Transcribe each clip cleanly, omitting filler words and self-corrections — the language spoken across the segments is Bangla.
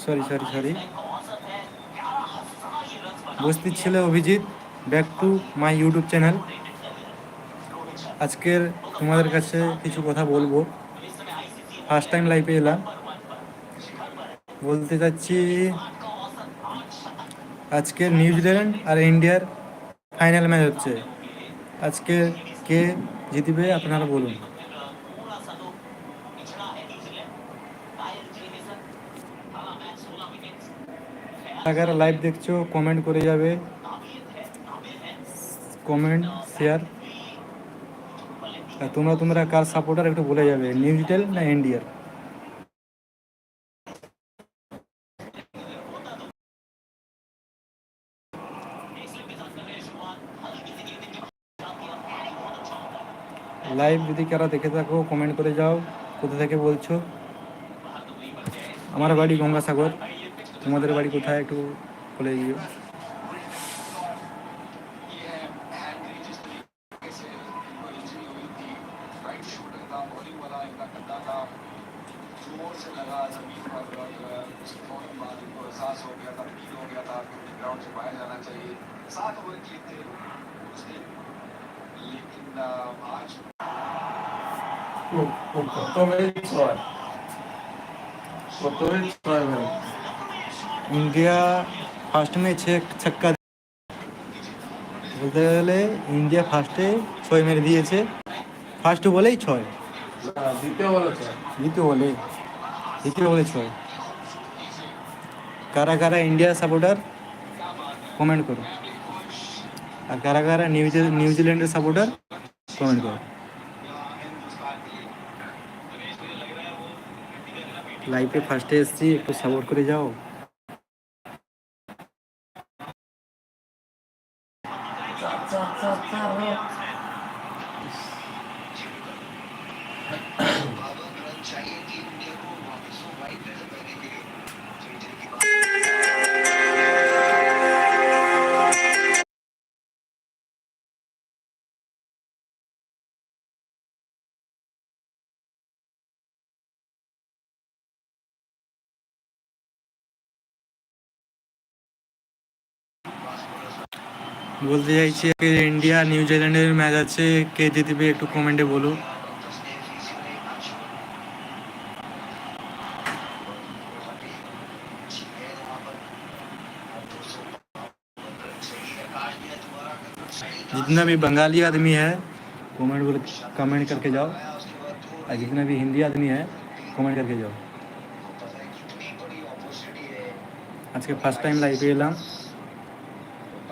সরি সরি সরি বস্তির ছেলে Abhijit, back to my YouTube channel. আজকের তোমাদের কাছে কিছু কথা বলবো। ফার্স্ট টাইম লাইভে এলাম, বলতে চাচ্ছি আজকে নিউজিল্যান্ড আর ইন্ডিয়ার ফাইনাল ম্যাচ হচ্ছে। আজকে কে জিতবে আপনারা বলুন। কারা লাইভ দেখছো কমেন্ট করে যাবে, কমেন্ট শেয়ার। আর তোমরা কার সাপোর্টার একটু বলে যাবে, নিউজিল্যান্ড না ইন্ডিয়ার। লাইভ যদি কারা দেখে থাকো কমেন্ট করে যাও, কোথা থেকে বলছো। আমার বাড়ি গঙ্গাসাগর, তোমাদের বাড়ি কোথায় একটু বলে দিও। ইন্ডিয়া ফার্স্ট ম্যাচে ছক্কা, বলতে গেলে ইন্ডিয়া ফার্স্টে 6 মেরে দিয়েছে। ফার্স্ট বলেই 6, দ্বিতীয় বলে 6। কারা কারা ইন্ডিয়া সাপোর্টার কমেন্ট করো, আর কারা কারা নিউজিল্যান্ডের সাপোর্টার কমেন্ট করো। লাইফে ফার্স্টে এসেছি, একটু সাপোর্ট করে যাও। বলতে চাইছি ইন্ডিয়া নিউজিল্যান্ডের ম্যাচ আছে, কে জিতবে একটু কমেন্টে বলো। जितना भी बंगाली आदमी है कमेंट करके जाओ, और जितना भी हिंदी आदमी है कमेंट करके जाओ। आज के first time live Elam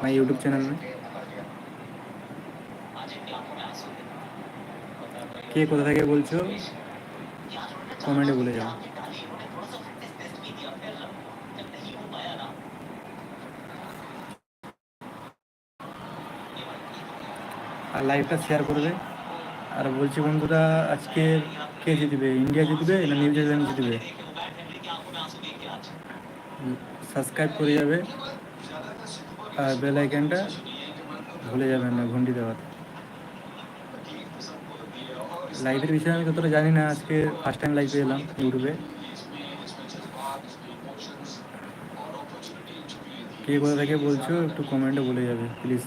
my YouTube channel में। কে কোথা থেকে বলছো কমেন্টে বলে যাও। আর লাইভটা শেয়ার করবে। আর বলছি বন্ধুরা, আজকে কে জিতবে, ইন্ডিয়া জিতবে না নিউজিল্যান্ড জিতবে। সাবস্ক্রাইব করে যাবে, আর বেল আইকনটা ভুলে যাবেন না ঘন্টি দেওয়াতে। লাইভের বিষয়ে আমি ততটা জানি না, আজকে ফার্স্ট টাইম লাইভে এলাম ইউটিউবে। কে কোথা থেকে বলছো একটু কমেন্টে বলে যাবে প্লিজ।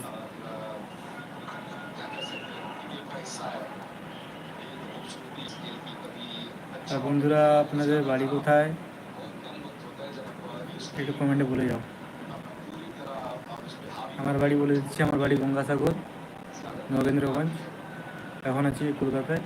আর বন্ধুরা, আপনাদের বাড়ি কোথায় একটু কমেন্টে বলে যাও। আমার বাড়ি বলে দিচ্ছি, আমার বাড়ি গঙ্গাসাগর, নগেন্দ্রগঞ্জ। এখন আছি কলকাতায়।